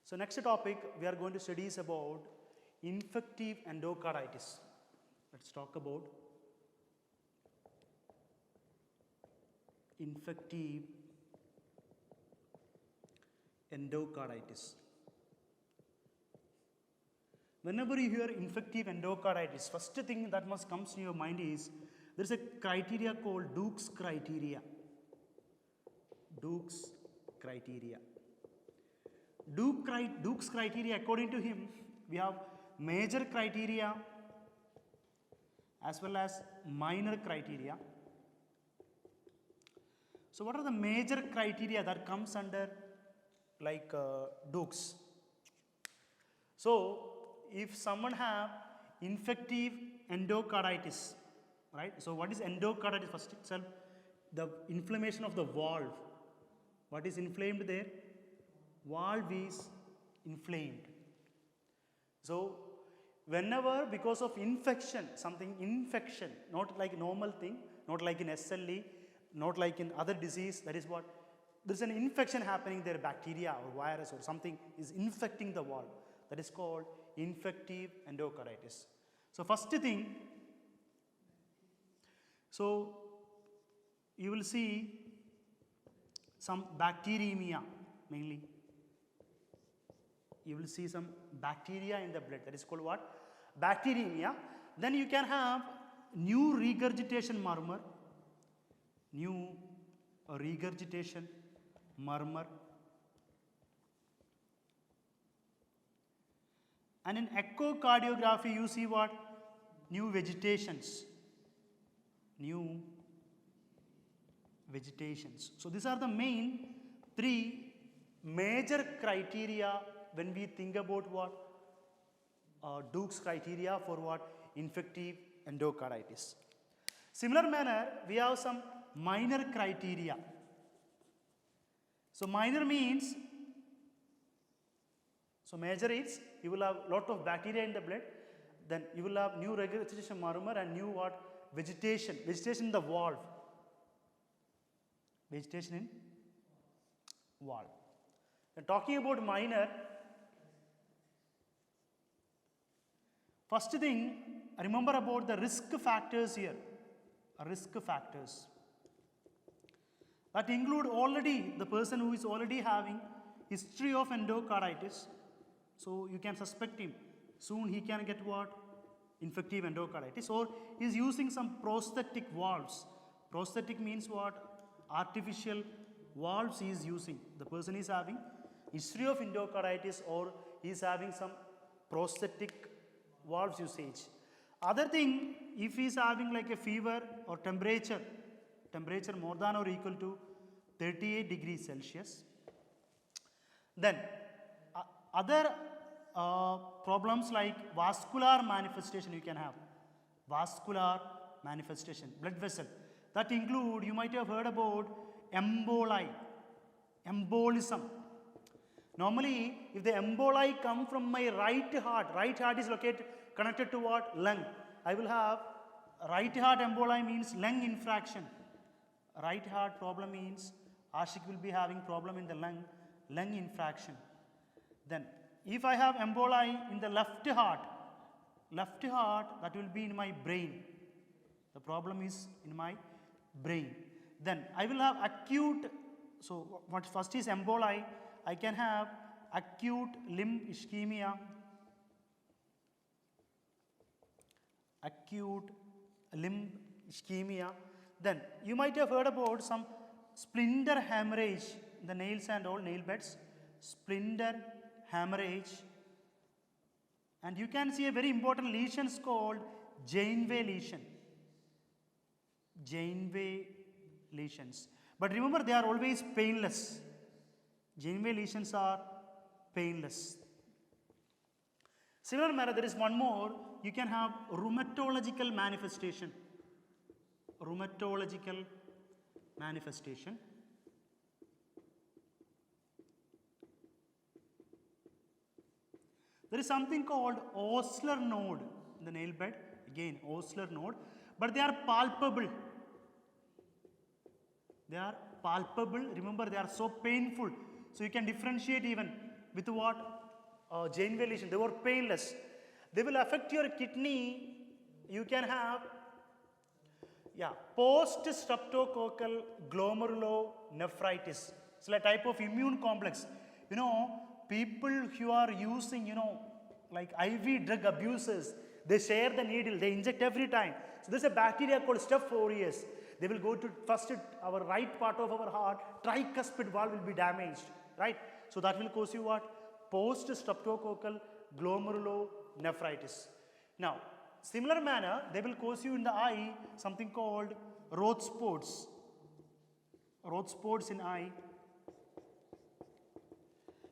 So next topic we are going to study is about infective endocarditis. Let's talk about infective endocarditis. Whenever you hear infective endocarditis, first thing that must comes to your mind is there is a criteria called Duke's criteria. Duke's criteria. Duke's criteria, according to him, we have major criteria as well as minor criteria. So what are the major criteria that comes under like Duke's? So if someone have infective endocarditis, right? So what is endocarditis? First itself, the inflammation of the valve. What is inflamed there? Valve is inflamed. So whenever because of infection, infection, not like normal thing, not like in SLE, not like in other disease, that is what, there's an infection happening there, bacteria or virus or something is infecting the valve. That is called infective endocarditis. So first thing, so you will see some bacteremia mainly. You will see some bacteria in the blood. That is called what? Bacteremia. Then you can have new regurgitation murmur. New regurgitation murmur. And in echocardiography, you see what? New vegetations. New vegetations. So these are the main three major criteria when we think about what? Duke's criteria for what? Infective endocarditis. Similar manner, we have some minor criteria. So minor means, so major is you will have lot of bacteria in the blood, then you will have new regurgitation murmur and new what? Vegetation in the valve. Vegetation in valve. Then talking about minor, first thing, remember about the risk factors here. Risk factors that include already the person who is already having history of endocarditis. So you can suspect him. Soon he can get what? Infective endocarditis, or is using some prosthetic valves. Prosthetic means what? Artificial valves he is using. The person is having history of endocarditis or he is having some prosthetic valves usage. Other thing, if he is having like a fever or temperature more than or equal to 38 degrees Celsius, then other problems like vascular manifestation you can have. Vascular manifestation, blood vessel. That include, you might have heard about emboli, embolism. Normally, if the emboli come from my right heart is connected to what? Lung. I will have right heart emboli means lung infraction. Right heart problem means Ashik will be having problem in the lung infraction. Then, if I have emboli in the left heart, that will be in my brain. The problem is in my brain. Then I will have acute, so what first is emboli, I can have acute limb ischemia, Then you might have heard about some splinter hemorrhage in the nails and all nail beds, splinter hemorrhage. And you can see a very important lesion called Janeway lesion. Janeway lesions. But remember, they are always painless. Janeway lesions are painless. Similar manner, there is one more. You can have rheumatological manifestation. Rheumatological manifestation. There is something called Osler node in the nail bed. Again, Osler node. But they are palpable. They are palpable. Remember, they are so painful. So you can differentiate even with what? Janeway lesion. They were painless. They will affect your kidney. You can have, yeah, post-streptococcal glomerulonephritis. It's a type of immune complex. You know, people who are using, you know, like IV drug abusers, they share the needle, they inject every time. So there's a bacteria called Staph aureus. They will go to first our right part of our heart, tricuspid valve will be damaged, right? So that will cause you what? Post-streptococcal glomerulonephritis. Now, similar manner, they will cause you in the eye something called Roth spots. Roth spots in eye.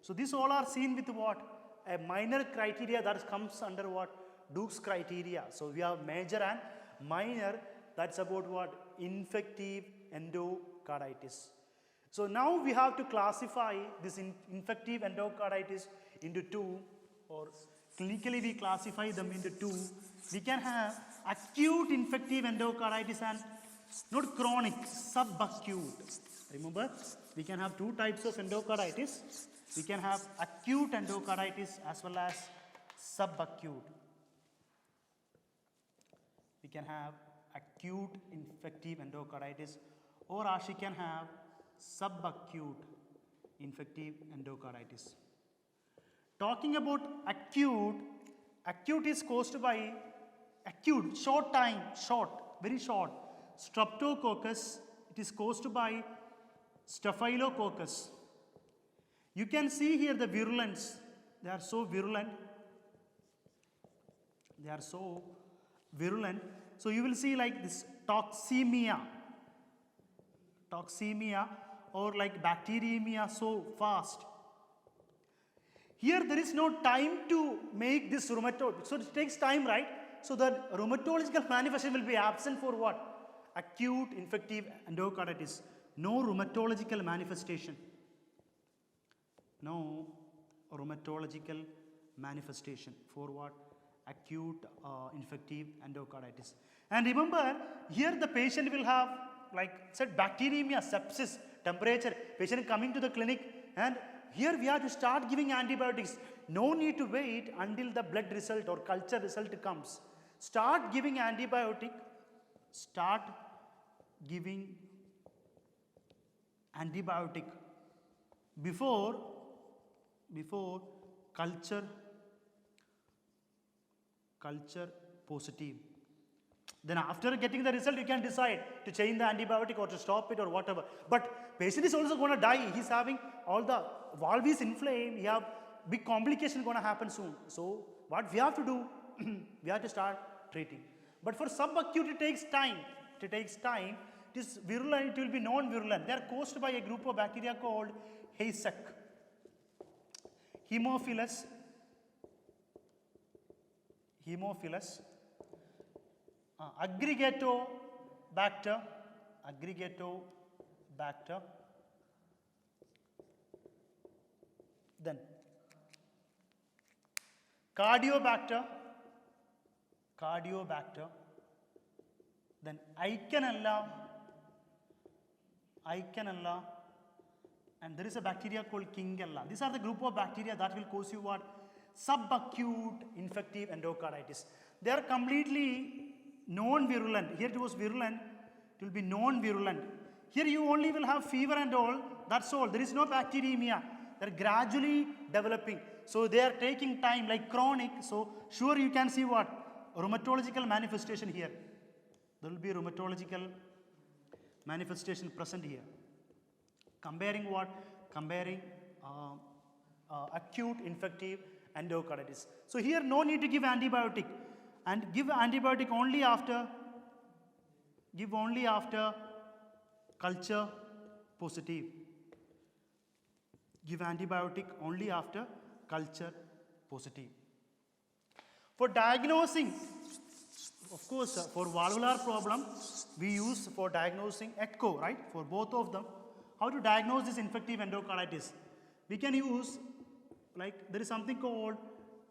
So these all are seen with what? A minor criteria that comes under what? Duke's criteria. So we have major and minor, that's about what? Infective endocarditis. So now we have to classify this infective endocarditis into two, or clinically we classify them into two. We can have acute infective endocarditis and not chronic, subacute. Remember, we can have two types of endocarditis. We can have acute endocarditis as well as subacute. We can have acute infective endocarditis, or she can have subacute infective endocarditis. Talking about acute, acute is caused by acute, short time, short, very short. Streptococcus, it is caused by Staphylococcus. You can see here the virulence. They are so virulent. They are so virulent. So you will see like this toxemia. Toxemia or like bacteremia so fast. Here there is no time to make this rheumatology. So it takes time, right? So the rheumatological manifestation will be absent for what? Acute infective endocarditis. No rheumatological manifestation. No rheumatological manifestation for what? Acute infective endocarditis. And remember, here the patient will have, like said, bacteremia, sepsis, temperature, patient coming to the clinic, and here we have to start giving antibiotics. No need to wait until the blood result or culture result comes. Start giving antibiotic, start giving antibiotic before culture positive. Then after getting the result, you can decide to change the antibiotic or to stop it or whatever. But patient is also going to die. He's having all the valve is inflamed. He have big complication going to happen soon. So what we have to do, we have to start treating. But for subacute, it takes time. It takes time. It is virulent. It will be non-virulent. They are caused by a group of bacteria called HACEC. Haemophilus, aggregatobacter, then cardiobacter, then Eikenella, and there is a bacteria called Kingella. These are the group of bacteria that will cause you what? Subacute infective endocarditis. They are completely non-virulent. Here it was virulent, it will be non-virulent. Here you only will have fever and all, that's all. There is no bacteremia. They are gradually developing. So they are taking time like chronic. So sure you can see what? Rheumatological manifestation here. There will be rheumatological manifestation present here. Comparing what? Comparing acute infective endocarditis. So here no need to give antibiotic, and give antibiotic only after culture positive. Give antibiotic only after culture positive. For diagnosing, of course, for valvular problem, we use for diagnosing echo, right? For both of them. How to diagnose this infective endocarditis? We can use, like, there is something called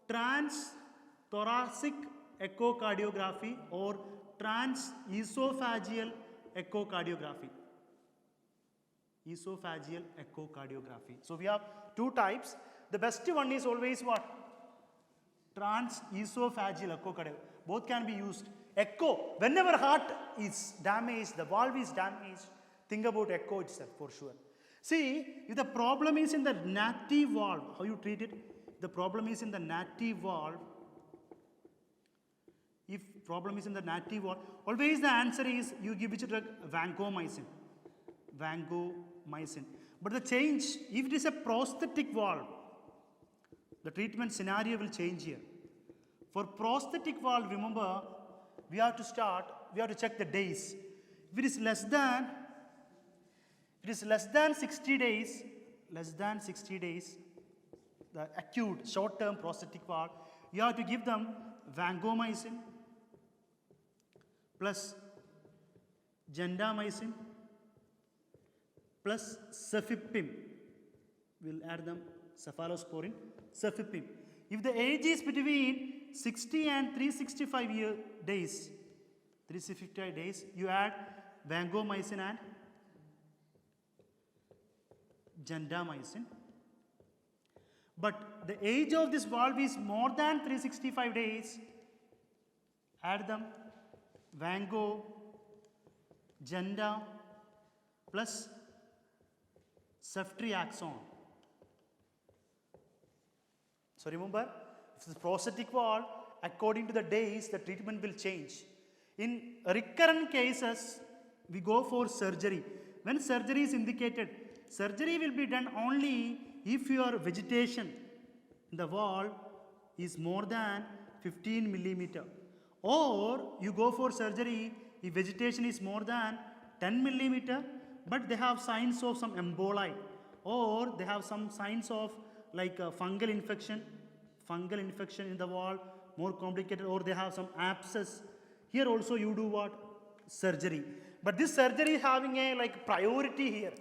transthoracic echocardiography or transesophageal echocardiography. Esophageal echocardiography. So we have two types. The best one is always what? Transesophageal echocardiography. Both can be used. Echo, whenever heart is damaged, the valve is damaged, think about echo itself for sure. See, if the problem is in the native valve, how you treat it? The problem is in the native valve. If problem is in the native valve, always the answer is you give which drug? Vancomycin. Vancomycin. But the change, if it is a prosthetic valve, the treatment scenario will change here. For prosthetic valve, remember, we have to check the days. If it is less than 60 days, the acute short-term prosthetic valve, you have to give them vancomycin plus gentamicin plus cefepime. We'll add them cephalosporin, cefepime. If the age is between 60 and 365 days, you add vancomycin and gentamicin. But the age of this valve is more than 365 days, add them vanco, genta plus ceftriaxone. So remember, if it's prosthetic valve, according to the days, the treatment will change. In recurrent cases, we go for surgery. When surgery is indicated, surgery will be done only if your vegetation in the valve is more than 15 millimeter. Or you go for surgery if vegetation is more than 10 millimeter, but they have signs of some emboli, or they have some signs of like a fungal infection in the valve, more complicated, or they have some abscess. Here also you do what? Surgery. But this surgery is having a like priority here.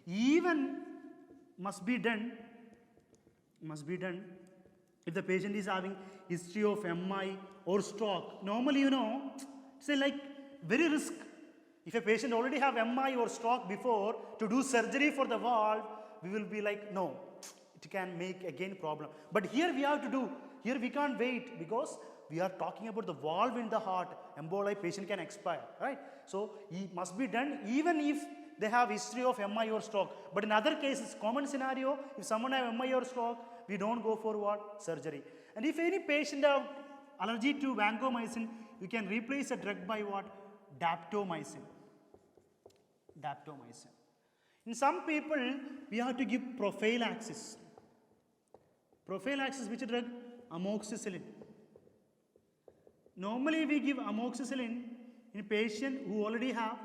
Even must be done if the patient is having history of MI or stroke. Normally, it's a like very risk. If a patient already have MI or stroke before, to do surgery for the valve, we will be like, no, it can make again problem. But here we have to do, here we can't wait because we are talking about the valve in the heart. Emboli, patient can expire, right? So it must be done even if they have history of MI or stroke. But in other cases, common scenario, if someone have MI or stroke, we don't go for what? Surgery. And if any patient have allergy to vancomycin, you can replace a drug by what? Daptomycin. In some people, we have to give prophylaxis. Prophylaxis, which drug? Amoxicillin. Normally, we give amoxicillin in patient who already have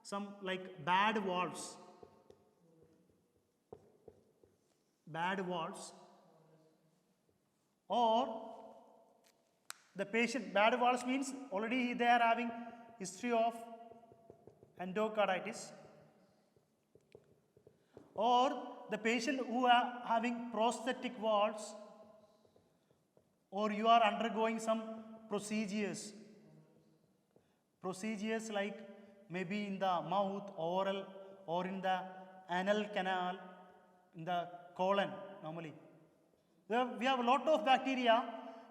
some like bad valves. Or the patient, bad valves means already they are having history of endocarditis. Or the patient who are having prosthetic valves, or you are undergoing some procedures like maybe in the mouth, oral, or in the anal canal, in the colon normally. We have a lot of bacteria.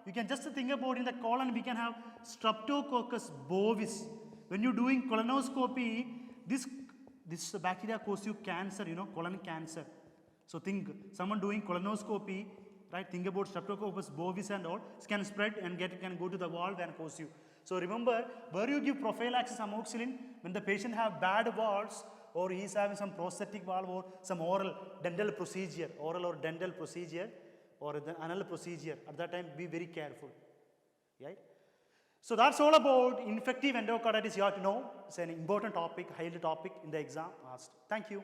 You can just think about in the colon we can have Streptococcus bovis. When you're doing colonoscopy, this bacteria causes you cancer, colon cancer. So think, someone doing colonoscopy, right, think about Streptococcus bovis and all, it can spread and can go to the valve and cause you. So remember, where you give prophylaxis amoxicillin, when the patient have bad valves, or he is having some prosthetic valve or some oral or dental procedure, or the anal procedure, at that time be very careful, right? So that's all about infective endocarditis you have to know. It's an important topic, highly topic in the exam asked. Thank you.